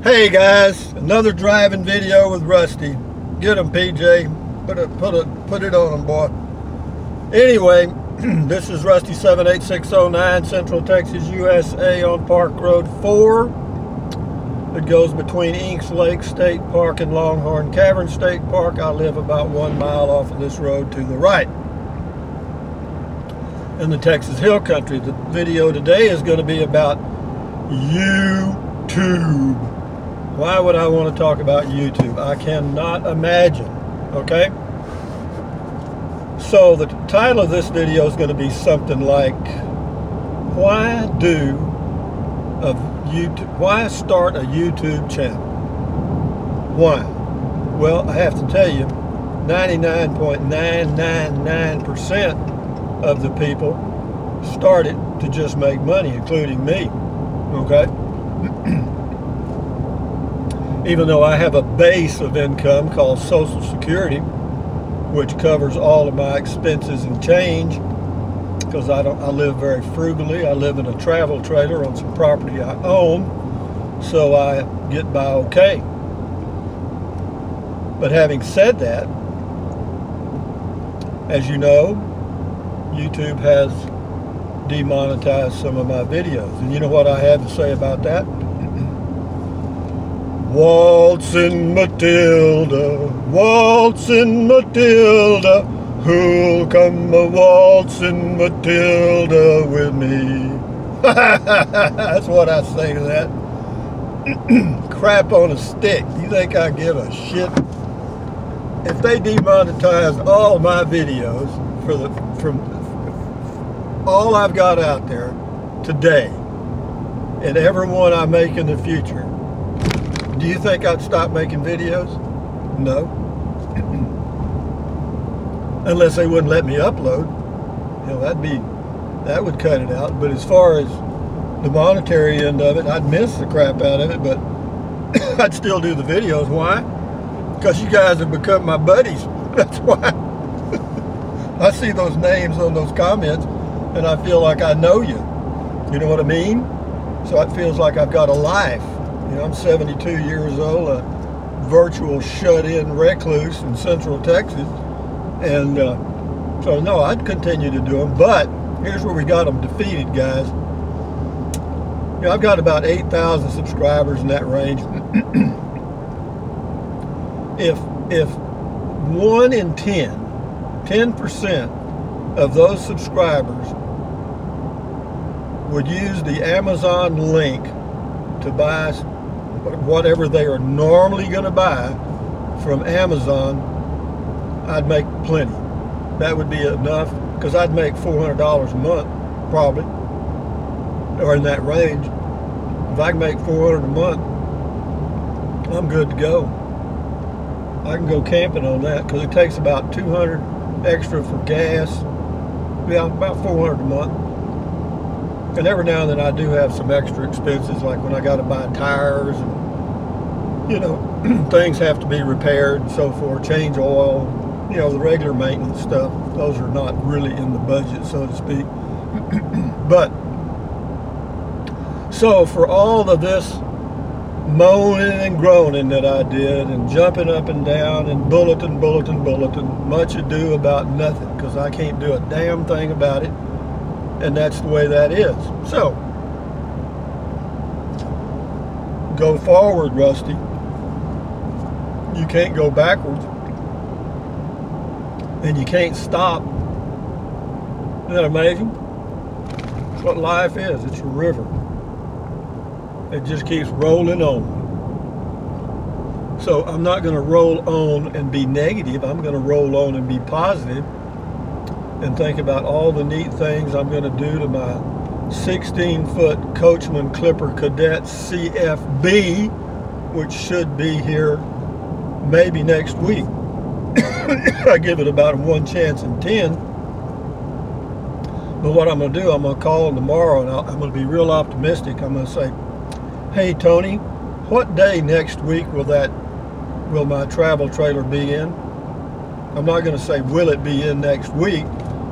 Hey guys, another driving video with Rusty. Get him, PJ. Put it on him, boy. Anyway, this is Rusty 78609, Central Texas, USA, on Park Road 4. It goes between Inks Lake State Park and Longhorn Cavern State Park. I live about 1 mile off of this road to the right in the Texas Hill Country. The video today is going to be about YouTube. Why would I want to talk about YouTube? I cannot imagine, okay? So the title of this video is going to be something like, why start a YouTube channel? Why? Well, I have to tell you, 99.999% of the people started to just make money, including me, okay? Even though I have a base of income called Social Security, which covers all of my expenses and change, because I live very frugally. I live in a travel trailer on some property I own, so I get by okay. But having said that, as you know, YouTube has demonetized some of my videos. And you know what I had to say about that? Waltzing Matilda, who'll come a waltzing Matilda with me? That's what I say to that. Crap on a stick. You think I give a shit? If they demonetize all my videos from all I've got out there today and every one I make in the future, do you think I'd stop making videos? No. Unless they wouldn't let me upload. You know, that would cut it out. But as far as the monetary end of it, I'd miss the crap out of it, but I'd still do the videos. Why? Because you guys have become my buddies. That's why. I see those names on those comments and I feel like I know you. You know what I mean? So it feels like I've got a life. You know, I'm 72 years old, a virtual shut-in recluse in Central Texas, and so no, I'd continue to do them. But here's where we got them defeated, guys. You know, I've got about 8,000 subscribers in that range. If 1 in 10% of those subscribers would use the Amazon link to buy whatever they are normally going to buy from Amazon, I'd make plenty. That would be enough, because I'd make $400 a month, probably, or in that range. If I can make $400 a month, I'm good to go. I can go camping on that, because it takes about $200 extra for gas. Yeah, about $400 a month. And every now and then I do have some extra expenses, like when I got to buy tires and, you know, things have to be repaired and so forth, change oil, you know, the regular maintenance stuff. Those are not really in the budget, so to speak. But, so for all of this moaning and groaning that I did and jumping up and down and bulletin, much ado about nothing, because I can't do a damn thing about it. And that's the way that is. So, go forward, Rusty. You can't go backwards. And you can't stop. Isn't that amazing? That's what life is. It's a river. It just keeps rolling on. So I'm not going to roll on and be negative. I'm going to roll on and be positive, and think about all the neat things I'm going to do to my 16-foot Coachman Clipper Cadet CFB, which should be here maybe next week. I give it about a 1 chance in 10. But what I'm going to do, I'm going to call him tomorrow, and I'm going to be real optimistic. I'm going to say, hey, Tony, what day next week will my travel trailer be in? I'm not going to say, will it be in next week?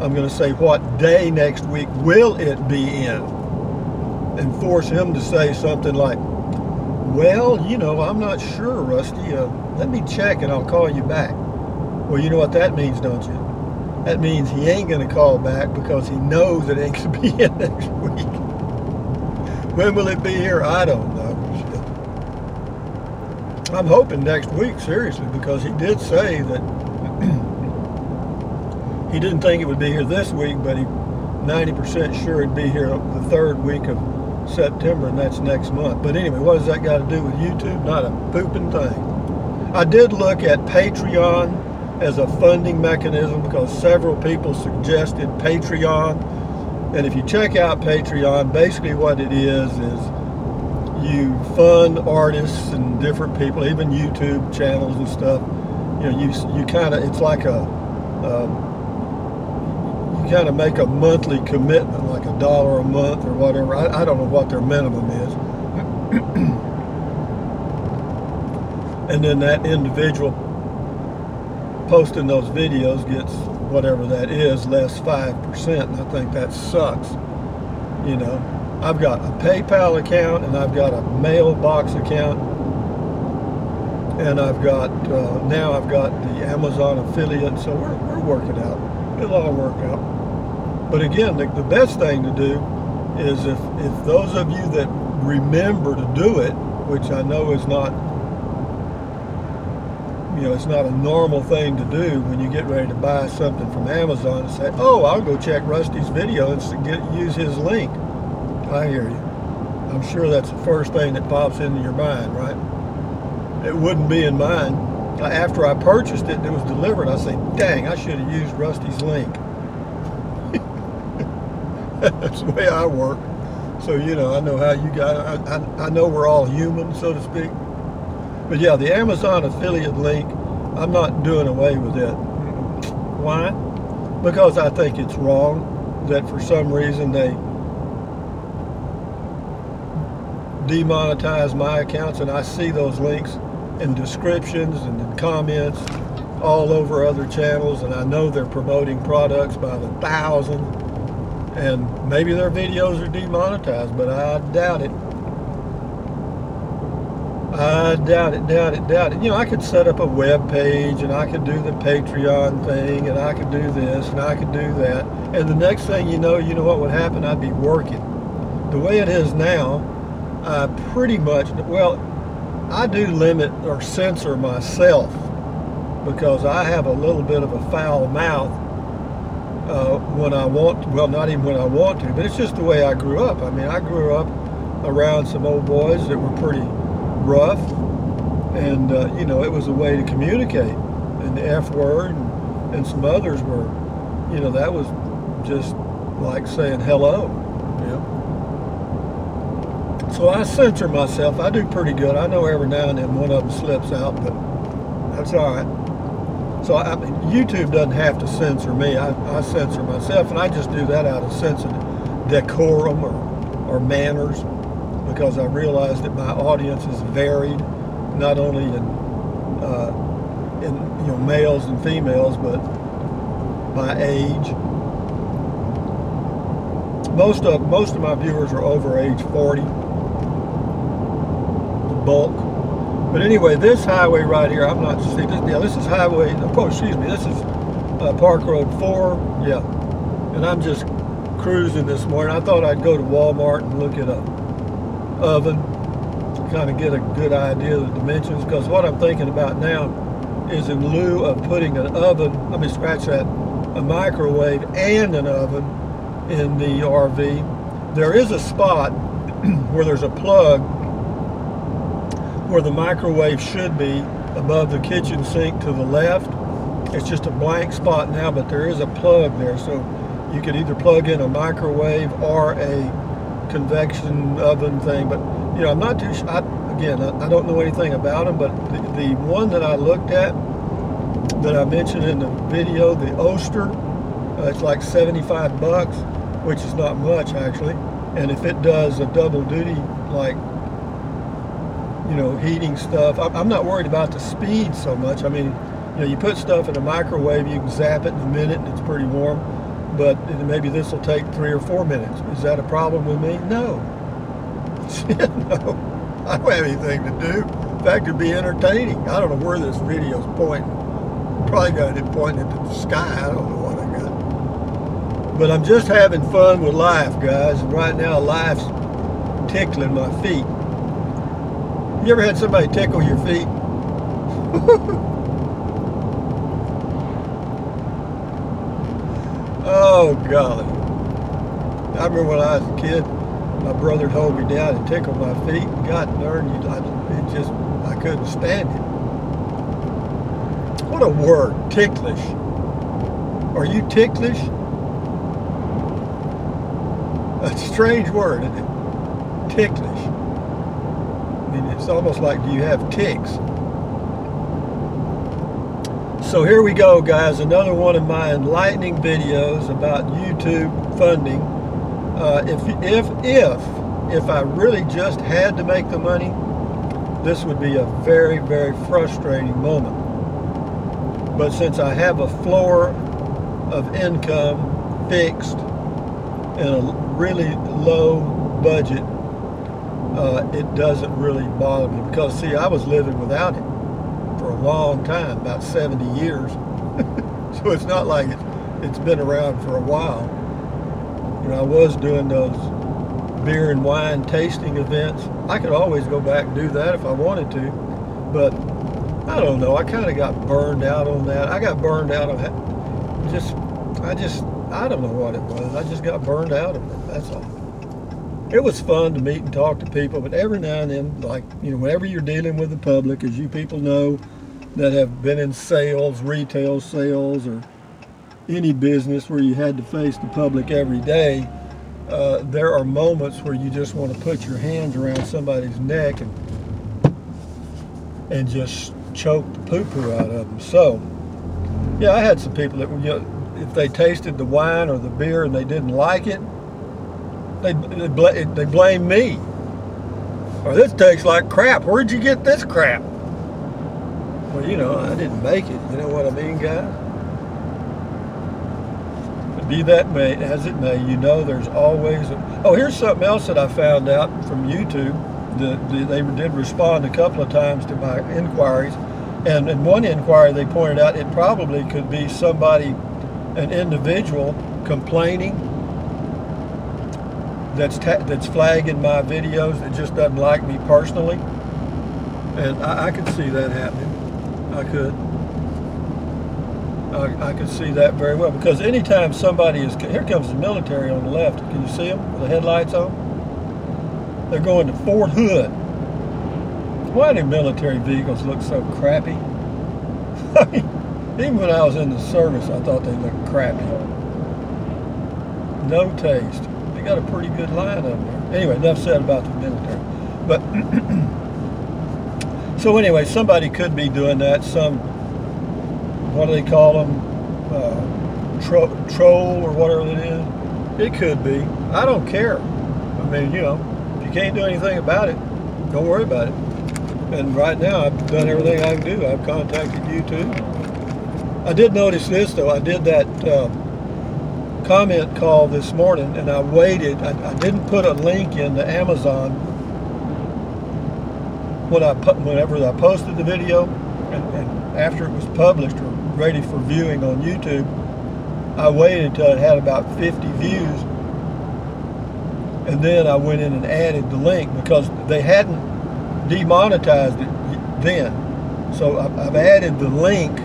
I'm going to say, what day next week will it be in? And force him to say something like, Well, you know, I'm not sure, Rusty. Let me check and I'll call you back. Well, you know what that means, don't you? That means he ain't going to call back because he knows it ain't going to be in next week. When will it be here? I don't know. I'm hoping next week, seriously, because he did say that he didn't think it would be here this week, but he 90% sure it'd be here the third week of September, and that's next month. But anyway, what does that got to do with YouTube? Not a pooping thing. I did look at Patreon as a funding mechanism because several people suggested Patreon. And if you check out Patreon, basically what it is you fund artists and different people, even YouTube channels and stuff. You know, you kind of, it's like a, you kind of make a monthly commitment, like $1 a month or whatever. I don't know what their minimum is. And then that individual posting those videos gets whatever that is, less 5%, and I think that sucks. You know, I've got a PayPal account, and I've got a mailbox account, and I've got now I've got the Amazon affiliate, so we're working out. It'll all work out. But again, the best thing to do is if those of you that remember to do it, which I know is not, you know, it's not a normal thing to do when you get ready to buy something from Amazon, and say, oh, I'll go check Rusty's video and use his link. I hear you. I'm sure that's the first thing that pops into your mind, right? It wouldn't be in mine. After I purchased it and it was delivered, I say, dang, I should have used Rusty's link. That's the way I work. So, you know, I know how you guys, I know we're all human, so to speak. But yeah, the Amazon affiliate link, I'm not doing away with it. Why? Because I think it's wrong that for some reason they demonetize my accounts, and I see those links in descriptions and in comments all over other channels, and I know they're promoting products by the thousands, and maybe their videos are demonetized, but I doubt it. I doubt it. You know, I could set up a web page, and I could do the Patreon thing, and I could do this, and I could do that, and the next thing you know what would happen? I'd be working. The way it is now, I pretty much, well, I do limit or censor myself because I have a little bit of a foul mouth when I want to, well, not even when I want to, but it's just the way I grew up. I mean, I grew up around some old boys that were pretty rough, and you know, it was a way to communicate, and the F word and some others were, you know, that was just like saying hello, you know. So I censor myself. I do pretty good. I know every now and then one of them slips out, but that's all right. So I mean, YouTube doesn't have to censor me. I censor myself, and I just do that out of sense of decorum or manners, because I realize that my audience is varied, not only in you know, males and females, but by age. Most of my viewers are over age 40. Bulk. But anyway, this highway right here, I'm not see this. Yeah, this is highway. Oh, excuse me. This is Park Road 4. Yeah, and I'm just cruising this morning. I thought I'd go to Walmart and look at a oven, kind of get a good idea of the dimensions. Because what I'm thinking about now is, in lieu of putting an oven, let me scratch that, a microwave and an oven in the RV, there is a spot where there's a plug where the microwave should be above the kitchen sink to the left. It's just a blank spot now, but there is a plug there, so you could either plug in a microwave or a convection oven thing. But you know, I'm not too sure. I don't know anything about them, but the one that I looked at that I mentioned in the video, the Oster, it's like 75 bucks, which is not much actually, and if it does a double duty, like, you know, heating stuff. I'm not worried about the speed so much. I mean, you know, you put stuff in a microwave, you can zap it in a minute and it's pretty warm, but maybe this will take 3 or 4 minutes. Is that a problem with me? No. No. I don't have anything to do. In fact, it'd be entertaining. I don't know where this video's pointing. Probably got it pointing into the sky. I don't know what I got. But I'm just having fun with life, guys. And right now, life's tickling my feet. You ever had somebody tickle your feet? Oh, golly. I remember when I was a kid, my brother'd hold me down and tickle my feet. And God darn you, I couldn't stand it. What a word, ticklish. Are you ticklish? That's a strange word, isn't it? Ticklish. I mean, it's almost like, do you have ticks? So here we go, guys. Another one of my enlightening videos about YouTube funding. If I really just had to make the money, this would be a very, very frustrating moment. But since I have a floor of income fixed and a really low budget, it doesn't really bother me. Because, see, I was living without it for a long time, about 70 years. So it's not like it's been around for a while. You know, I was doing those beer and wine tasting events. I could always go back and do that if I wanted to, but I don't know. I kind of got burned out on that. I got burned out on that. I don't know what it was. I just got burned out of it. That's all. It was fun to meet and talk to people, but every now and then, like, you know, whenever you're dealing with the public, as you people know that have been in sales, retail sales, or any business where you had to face the public every day, there are moments where you just want to put your hands around somebody's neck and just choke the poo-poo out of them. So, yeah, I had some people that, you know, if they tasted the wine or the beer and they didn't like it, they blame me. Or, this tastes like crap. Where'd you get this crap? Well, you know, I didn't make it. You know what I mean, guys? But be that as it may, you know there's always... Oh, here's something else that I found out from YouTube. They did respond a couple of times to my inquiries. And in one inquiry, they pointed out it probably could be somebody, an individual, complaining that's flagging my videos that just doesn't like me personally. And I could see that happening. I could. I could see that very well, because anytime somebody is... Here comes the military on the left. Can you see them with the headlights on? They're going to Fort Hood. Why do military vehicles look so crappy? I mean, even when I was in the service, I thought they looked crappy. No taste. They got a pretty good line up there. Anyway, enough said about the military. But so anyway, somebody could be doing that. Some, what do they call them? Troll or whatever it is. It could be. I don't care. I mean, you know, if you can't do anything about it, don't worry about it. And right now, I've done everything I can do. I've contacted YouTube. I did notice this, though. I did that comment call this morning, and I waited. I didn't put a link into Amazon whenever I posted the video, and after it was published or ready for viewing on YouTube, I waited until it had about 50 views, and then I went in and added the link, because they hadn't demonetized it then. So I've added the link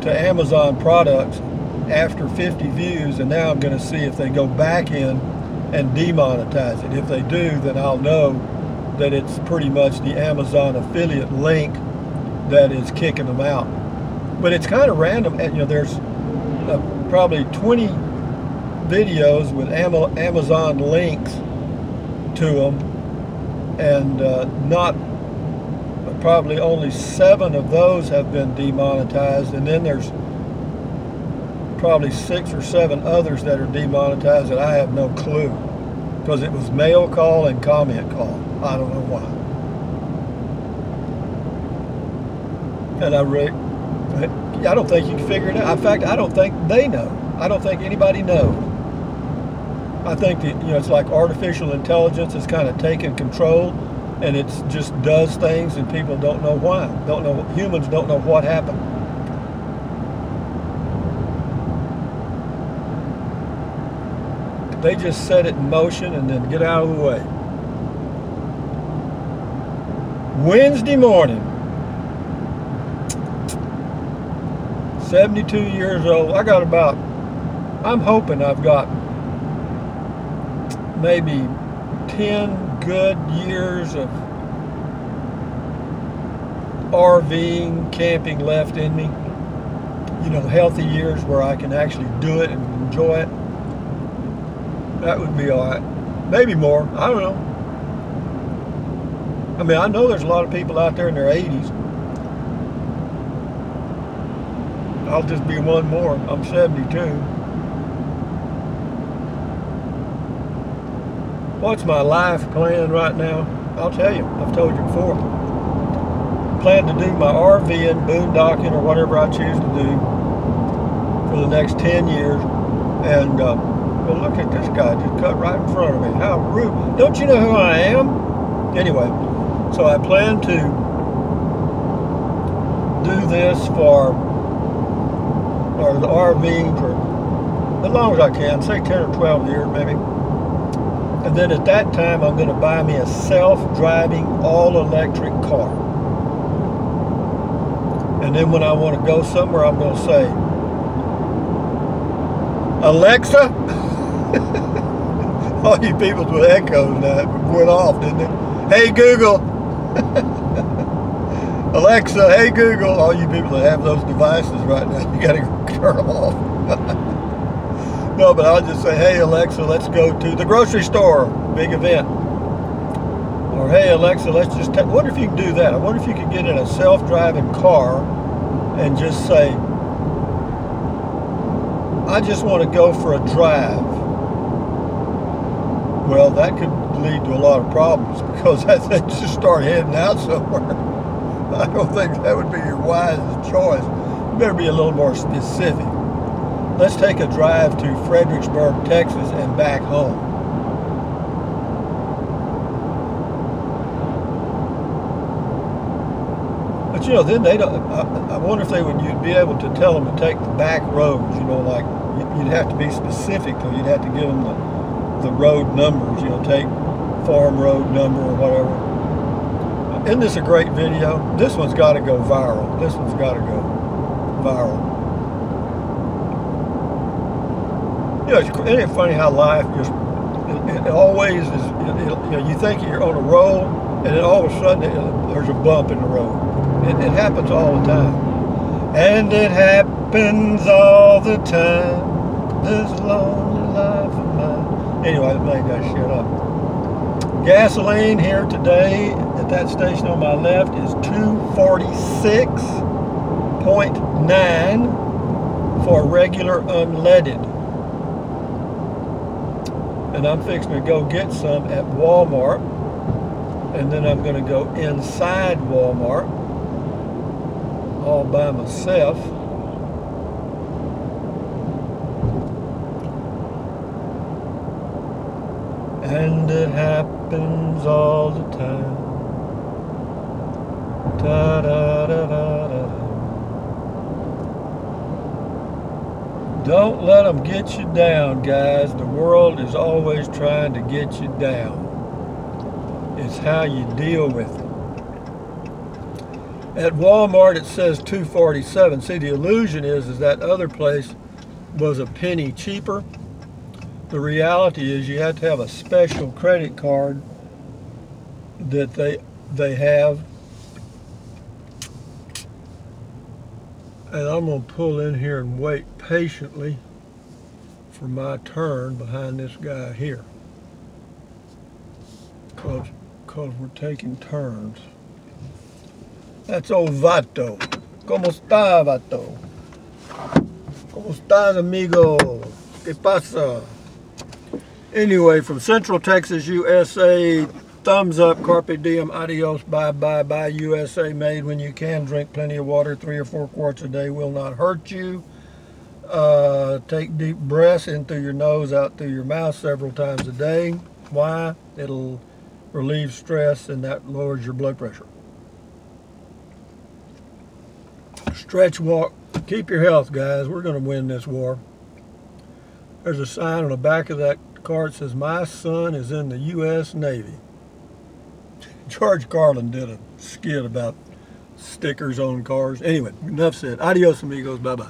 to Amazon products after 50 views, and now I'm going to see if they go back in and demonetize it. If they do, then I'll know that it's pretty much the Amazon affiliate link that is kicking them out. But it's kind of random. You know, there's probably 20 videos with Amazon links to them, and probably only 7 of those have been demonetized, and then there's probably 6 or 7 others that are demonetized that I have no clue, because it was mail call and comment call. I don't know why. And I don't think you can figure it out. In fact, I don't think they know. I don't think anybody knows. I think that, you know, it's like artificial intelligence is kind of taking control and it just does things, and people don't know why. Humans don't know what happened. They just set it in motion and then get out of the way. Wednesday morning, 72 years old. I'm hoping I've got maybe 10 good years of RVing, camping left in me. You know, healthy years where I can actually do it and enjoy it. That would be all right. Maybe more. I don't know. I mean, I know there's a lot of people out there in their 80s. I'll just be one more. I'm 72. What's my life plan right now? I'll tell you. I've told you before. Plan to do my RVing, boondocking, or whatever I choose to do for the next 10 years. And, well, look at this guy just cut right in front of me. How rude. Don't you know who I am? Anyway, so I plan to do this or the RVing for as long as I can, say 10 or 12 years maybe. And then at that time, I'm going to buy me a self-driving, all-electric car. And then when I want to go somewhere, I'm going to say, Alexa, all you people with echoes now went off, didn't it? Hey Google, Alexa, hey Google, all you people that have those devices right now, you got to turn them off. No, but I'll just say, hey Alexa, let's go to the grocery store, big event. Or hey Alexa, let's just I wonder if you can do that. I wonder if you could get in a self-driving car and just say, I just want to go for a drive. Well, that could lead to a lot of problems because I think just start heading out somewhere. I don't think that would be your wisest choice. You better be a little more specific. Let's take a drive to Fredericksburg, Texas, and back home. But you know, then they don't. I wonder if you'd be able to tell them to take the back roads. You know, like you'd have to be specific, though. You'd have to give them the road numbers. You know, take farm road number or whatever. Isn't this a great video? This one's got to go viral. This one's got to go viral. You know, isn't it funny how life just, it always is, you know, you think you're on a roll, and then all of a sudden there's a bump in the road. It happens all the time. And it happens all the time, this lonely life of mine. Anyway, I made that shit up. Gasoline here today at that station on my left is 246.9 for regular unleaded. And I'm fixing to go get some at Walmart, and then I'm going to go inside Walmart all by myself. And it happens all the time. Da, da, da, da, da. Don't let them get you down, guys. The world is always trying to get you down. It's how you deal with it. At Walmart, it says $2.47. See, the illusion is that other place was a penny cheaper. The reality is you have to have a special credit card that they have. And I'm going to pull in here and wait patiently for my turn behind this guy here. Because we're taking turns. That's old Vato. ¿Cómo está, Vato? ¿Cómo estás, amigo? ¿Qué pasa? Anyway, from Central Texas, USA, thumbs up, carpe diem, adios, bye, bye, bye, USA, made when you can. Drink plenty of water, 3 or 4 quarts a day will not hurt you. Take deep breaths in through your nose, out through your mouth several times a day. Why? It'll relieves stress, and that lowers your blood pressure. Stretch, walk, keep your health, guys. We're going to win this war. There's a sign on the back of that card that says, "My son is in the U.S. Navy." George Carlin did a skit about stickers on cars. Anyway, enough said. Adios, amigos. Bye-bye.